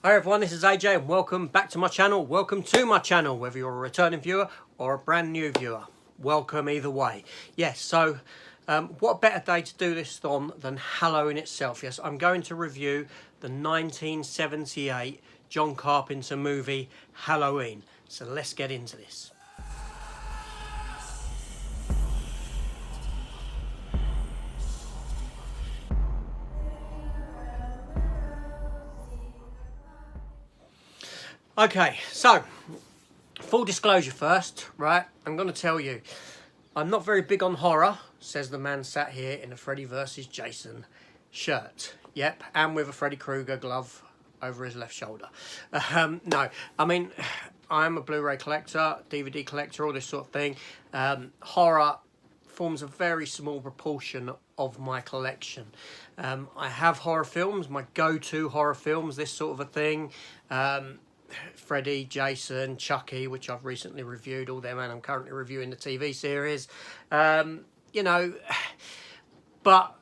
Hi everyone, this is AJ and welcome back to my channel. Welcome to my channel, whether you're a returning viewer or a brand new viewer. Welcome either way. Yes, so what better day to do this on than Halloween itself? Yes, I'm going to review the 1978 John Carpenter movie Halloween. So let's get into this. Okay, so full disclosure first, right? I'm going to tell you, I'm not very big on horror, says the man sat here in a Freddy vs. Jason shirt. Yep, and with a Freddy Krueger glove over his left shoulder. No, I mean, I'm a Blu-ray collector, DVD collector, all this sort of thing. Horror forms a very small proportion of my collection. I have horror films, my go-to horror films, this sort of a thing. Freddy, Jason, Chucky, which I've recently reviewed, all them, and I'm currently reviewing the TV series. You know, but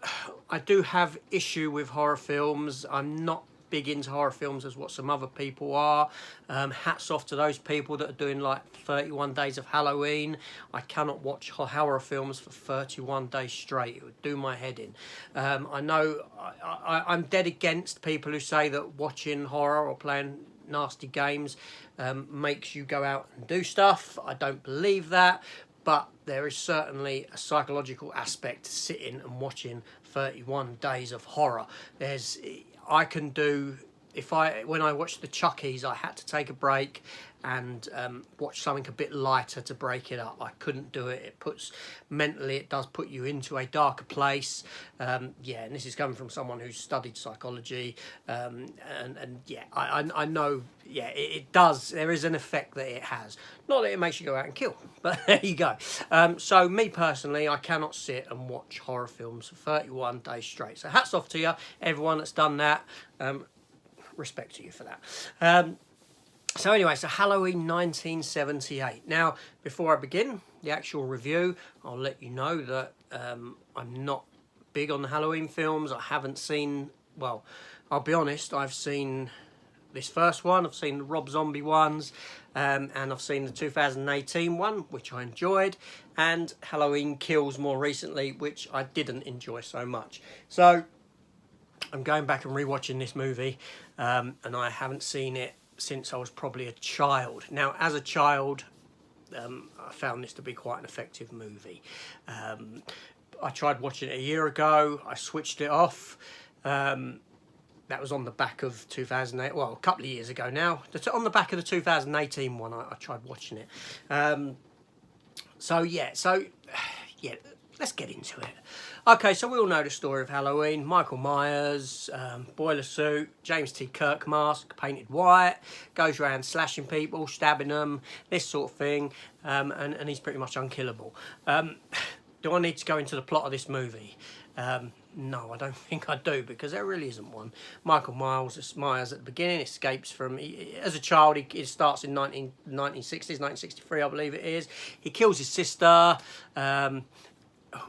I do have issue with horror films. I'm not big into horror films as what some other people are. Hats off to those people that are doing like 31 days of Halloween. I cannot watch horror films for 31 days straight. It would do my head in. I know I'm dead against people who say that watching horror or playing nasty games makes you go out and do stuff. I don't believe that, but there is certainly a psychological aspect to sitting and watching 31 days of horror. I can do, when I watched the Chuckies, I had to take a break and watch something a bit lighter to break it up. I couldn't do it. Mentally, it does put you into a darker place. Yeah, and this is coming from someone who's studied psychology. And yeah, I know, yeah, it does. There is an effect that it has. Not that it makes you go out and kill, but there you go. So me personally, I cannot sit and watch horror films for 31 days straight. So hats off to you, everyone that's done that. Respect to you for that. So anyway, so Halloween 1978. Now, before I begin the actual review, I'll let you know that I'm not big on the Halloween films. I haven't seen, well, I'll be honest, I've seen this first one, I've seen the Rob Zombie ones, and I've seen the 2018 one, which I enjoyed, and Halloween Kills more recently, which I didn't enjoy so much. So I'm going back and rewatching this movie, and I haven't seen it since I was probably a child. Now, as a child, I found this to be quite an effective movie. I tried watching it a year ago. I switched it off. That was on the back of 2008, well, a couple of years ago now. On the back of the 2018 one, I tried watching it. So yeah, let's get into it. Okay, so we all know the story of Halloween. Michael Myers, boiler suit, James T. Kirk mask, painted white, goes around slashing people, stabbing them, this sort of thing, and he's pretty much unkillable. Do I need to go into the plot of this movie? No, I don't think I do, because there really isn't one. Michael Myers at the beginning escapes from, as a child, it starts in 1960s, 1963, I believe it is. He kills his sister.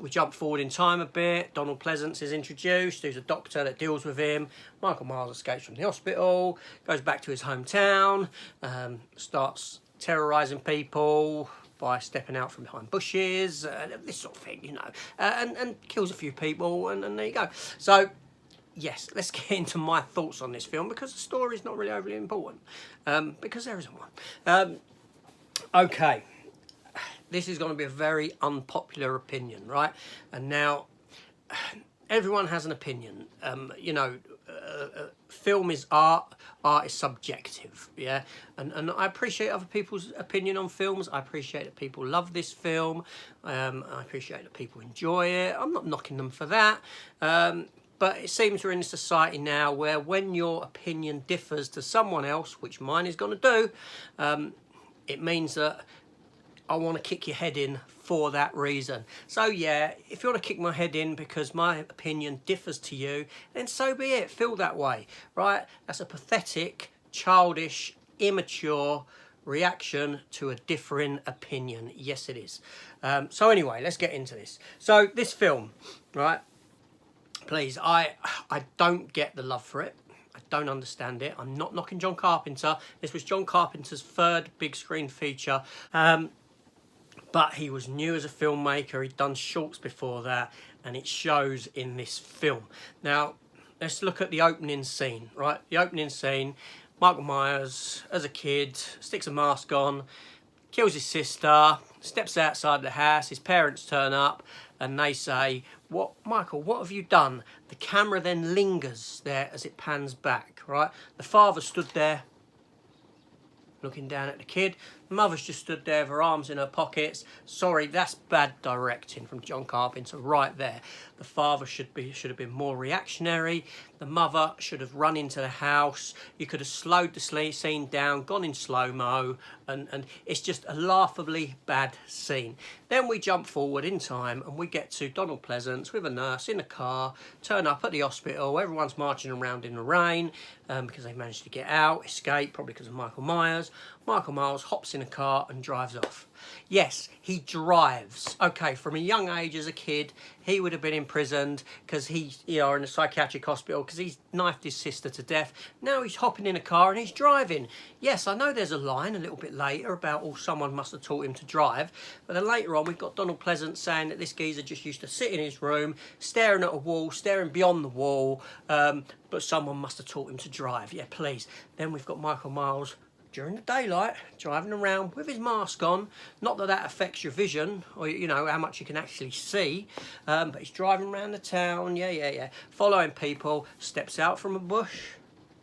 We jump forward in time a bit. Donald Pleasance is introduced, who's a doctor that deals with him. Michael Myers escapes from the hospital, goes back to his hometown, starts terrorising people by stepping out from behind bushes, this sort of thing, you know, and kills a few people, and there you go. So, yes, let's get into my thoughts on this film, because the story's not really overly important, because there isn't one. Okay. This is going to be a very unpopular opinion, right? And now, everyone has an opinion. You know, film is art, art is subjective, yeah? And I appreciate other people's opinion on films. I appreciate that people love this film. I appreciate that people enjoy it. I'm not knocking them for that. But it seems we're in a society now where when your opinion differs to someone else, which mine is going to do, it means that I want to kick your head in for that reason. So yeah, if you want to kick my head in because my opinion differs to you, then so be it. Feel that way, right? That's a pathetic, childish, immature reaction to a differing opinion. Yes, it is. So anyway, let's get into this. So this film, right? Please, I don't get the love for it. I don't understand it. I'm not knocking John Carpenter. This was John Carpenter's third big screen feature. But he was new as a filmmaker. He'd done shorts before that, and it shows in this film. Now, let's look at the opening scene, right? The opening scene, Michael Myers, as a kid, sticks a mask on, kills his sister, steps outside the house, his parents turn up, and they say, "What, Michael, what have you done?" The camera then lingers there as it pans back, right? The father stood there, looking down at the kid. The mother's just stood there with her arms in her pockets. Sorry, that's bad directing from John Carpenter right there. The father should have been more reactionary. The mother should have run into the house. You could have slowed the scene down, gone in slow-mo, and it's just a laughably bad scene. Then we jump forward in time and we get to Donald Pleasance with a nurse in a car, turn up at the hospital. Everyone's marching around in the rain because they managed to get out, escape, probably because of Michael Myers. Michael Myers hops in a car and drives off. Yes, he drives. Okay, from a young age as a kid, he would have been imprisoned because he's, in a psychiatric hospital because he's knifed his sister to death. Now he's hopping in a car and he's driving. Yes, I know there's a line a little bit later about, someone must have taught him to drive. But then later on, we've got Donald Pleasance saying that this geezer just used to sit in his room, staring at a wall, staring beyond the wall, but someone must have taught him to drive. Yeah, please. Then we've got Michael Myers during the daylight, driving around with his mask on. Not that affects your vision, or how much you can actually see, but he's driving around the town, following people, steps out from a bush,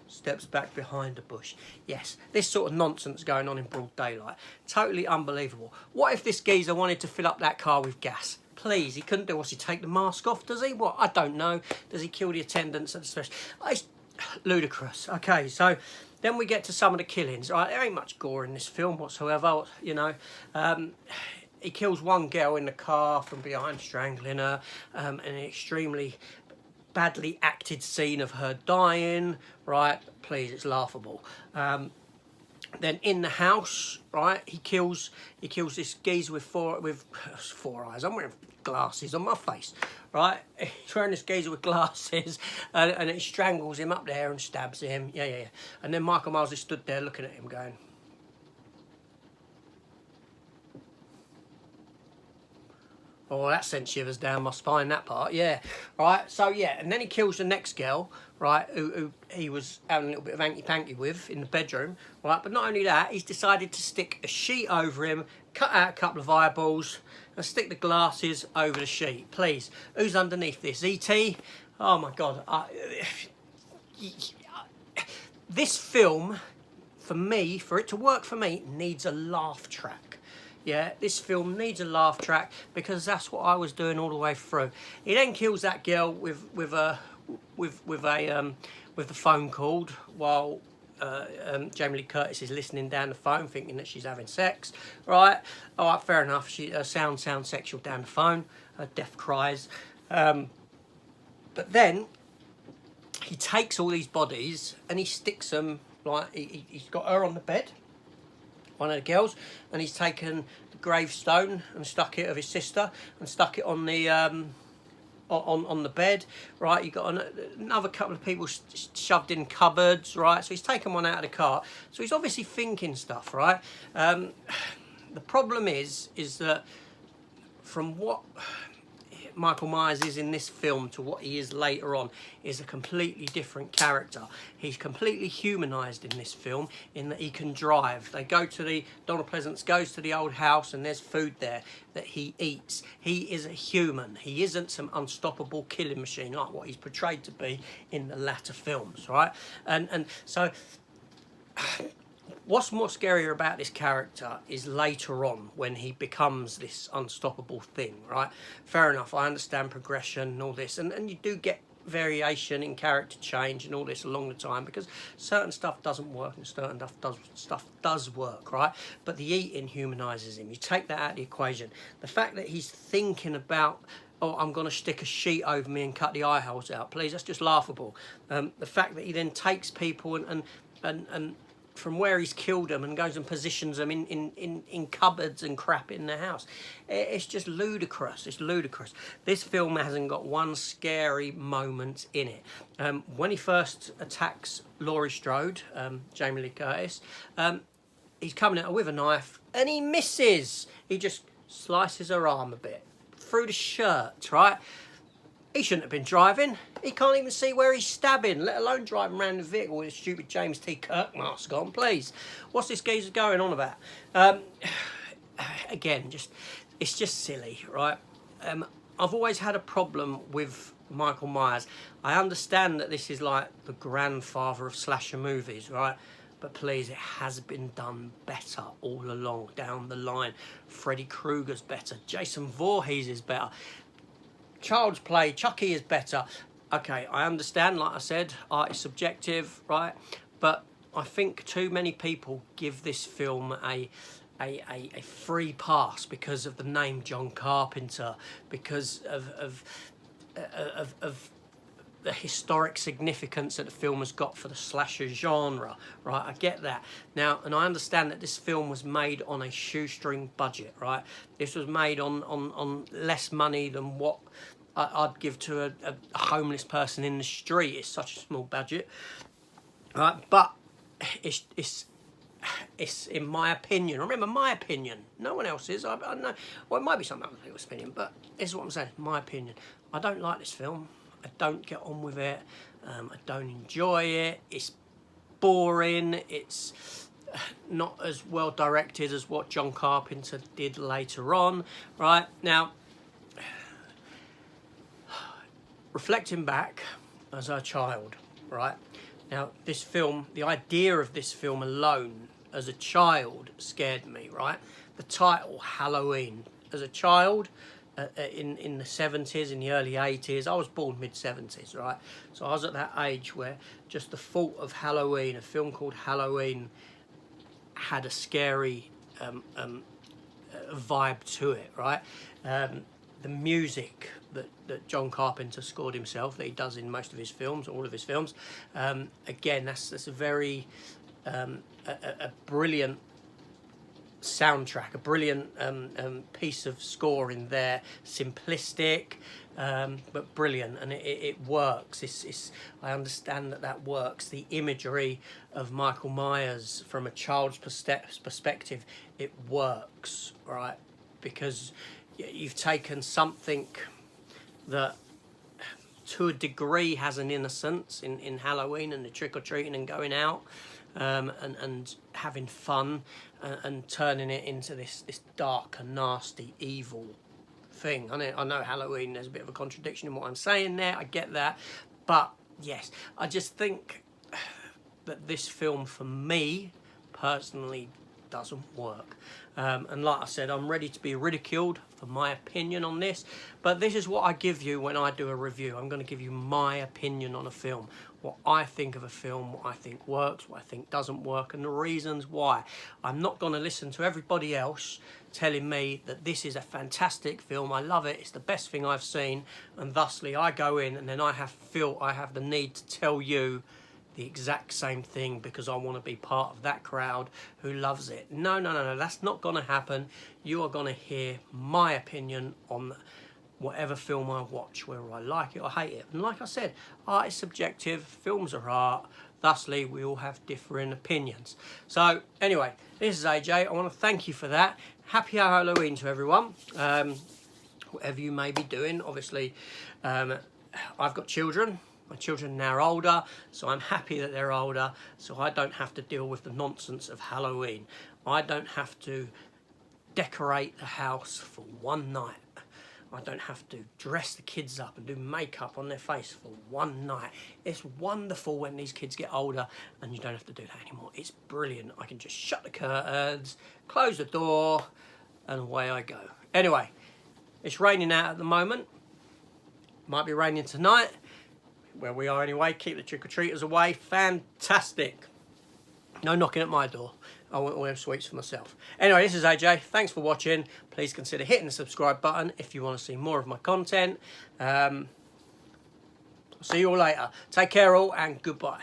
steps back behind a bush. Yes, this sort of nonsense going on in broad daylight. Totally unbelievable. What if this geezer wanted to fill up that car with gas? Please, he couldn't do. What's he, take the mask off, does he? What? I don't know. Does he kill the attendants at the special? It's ludicrous. Okay, so then we get to some of the killings. Right, there ain't much gore in this film whatsoever. He kills one girl in the car from behind, strangling her. An extremely badly acted scene of her dying. Right, please, it's laughable. Then in the house, right, he kills this geezer with four eyes. I'm wearing glasses on my face, right? He's wearing this geezer with glasses, and he strangles him up there and stabs him. Yeah. And then Michael Myers is stood there looking at him, going, "Oh, that sent shivers down my spine, that part." Yeah, right. So yeah, and then he kills the next girl, right, who he was having a little bit of hanky-panky with in the bedroom, right. But not only that, he's decided to stick a sheet over him, cut out a couple of eyeballs, and stick the glasses over the sheet. Please, who's underneath this? E.T.? Oh my God! This film, for it to work for me, needs a laugh track. Yeah, this film needs a laugh track because that's what I was doing all the way through. He then kills that girl with the phone cord while Jamie Lee Curtis is listening down the phone, thinking that she's having sex. Right? All right, fair enough. She sounds sexual down the phone. Death cries. But then he takes all these bodies and he sticks them. Like he's got her on the bed, one of the girls, and he's taken the gravestone and stuck it of his sister and stuck it on the on the bed. Right, you got another couple of people shoved in cupboards. Right, so he's taken one out of the car. So he's obviously thinking stuff. Right. The problem is that from what Michael Myers is in this film to what he is later on is a completely different character. He's completely humanised in this film in that he can drive. Donald Pleasance goes to the old house and there's food there that he eats. He is a human. He isn't some unstoppable killing machine like what he's portrayed to be in the latter films, right? And so what's more scarier about this character is later on when he becomes this unstoppable thing, right? Fair enough, I understand progression and all this, and you do get variation in character change and all this along the time because certain stuff doesn't work and certain stuff does work, right? But the eating humanises him. You take that out of the equation. The fact that he's thinking about, "Oh, I'm going to stick a sheet over me and cut the eye holes out," please, that's just laughable. The fact that he then takes people and from where he's killed them and goes and positions them in cupboards and crap in the house. It's just ludicrous. It's ludicrous. This film hasn't got one scary moment in it. When he first attacks Laurie Strode, Jamie Lee Curtis, he's coming at her with a knife and he misses. He just slices her arm a bit through the shirt, right? He shouldn't have been driving. He can't even see where he's stabbing, let alone driving around the vehicle with a stupid James T. Kirk mask on, please. What's this geezer going on about? Again, it's just silly, right? I've always had a problem with Michael Myers. I understand that this is like the grandfather of slasher movies, right? But please, it has been done better all along down the line. Freddy Krueger's better. Jason Voorhees is better. Child's Play, Chucky is better. Okay, I understand, like I said, art is subjective, right? But I think too many people give this film a free pass because of the name John Carpenter, because of the historic significance that the film has got for the slasher genre, right? I get that. Now, and I understand that this film was made on a shoestring budget, right? This was made on less money than what I'd give to a homeless person in the street. It's such a small budget, right? But it's in my opinion. Remember, my opinion. No one else's. I know. Well, it might be some other people's opinion, but this is what I'm saying. My opinion. I don't like this film. I don't get on with it. I don't enjoy it. It's boring. It's not as well directed as what John Carpenter did later on, right? Now, reflecting back as a child, right? Now, this film, the idea of this film alone as a child scared me, right? The title, Halloween. As a child, in the 70s, in the early 80s, I was born mid-70s, right? So I was at that age where just the thought of Halloween, a film called Halloween, had a scary vibe to it, right? The music that John Carpenter scored himself, that he does in most of his films, all of his films, again, that's a very a brilliant soundtrack, a brilliant piece of score in there, simplistic but brilliant, and it works. I understand that works. The imagery of Michael Myers from a child's perspective, it works, right? Because you've taken something that to a degree has an innocence in Halloween and the trick-or-treating and going out and having fun and turning it into this dark and nasty evil thing. I know Halloween, there's a bit of a contradiction in what I'm saying there, I get that, but yes, I just think that this film for me personally doesn't work. And like I said, I'm ready to be ridiculed for my opinion on this, but this is what I give you when I do a review. I'm going to give you my opinion on a film, what I think of a film, what I think works, what I think doesn't work, and the reasons why. I'm not going to listen to everybody else telling me that this is a fantastic film, I love it, it's the best thing I've seen, and thusly I go in and then I have the need to tell you the exact same thing because I want to be part of that crowd who loves it. No, that's not going to happen. You are going to hear my opinion on whatever film I watch, whether I like it or hate it. And like I said, art is subjective, films are art, thusly we all have differing opinions. So anyway, this is AJ. I want to thank you for that. Happy Halloween to everyone, whatever you may be doing. Obviously, I've got children. My children now are older, so I'm happy that they're older, so I don't have to deal with the nonsense of Halloween. I don't have to decorate the house for one night. I don't have to dress the kids up and do makeup on their face for one night. It's wonderful when these kids get older and you don't have to do that anymore. It's brilliant. I can just shut the curtains, close the door, and away I go. Anyway, it's raining out at the moment. Might be raining tonight. Where we are anyway, keep the trick-or-treaters away. Fantastic. No knocking at my door. I want all them sweets for myself. Anyway, this is AJ. Thanks for watching. Please consider hitting the subscribe button if you want to see more of my content. See you all later. Take care all and goodbye.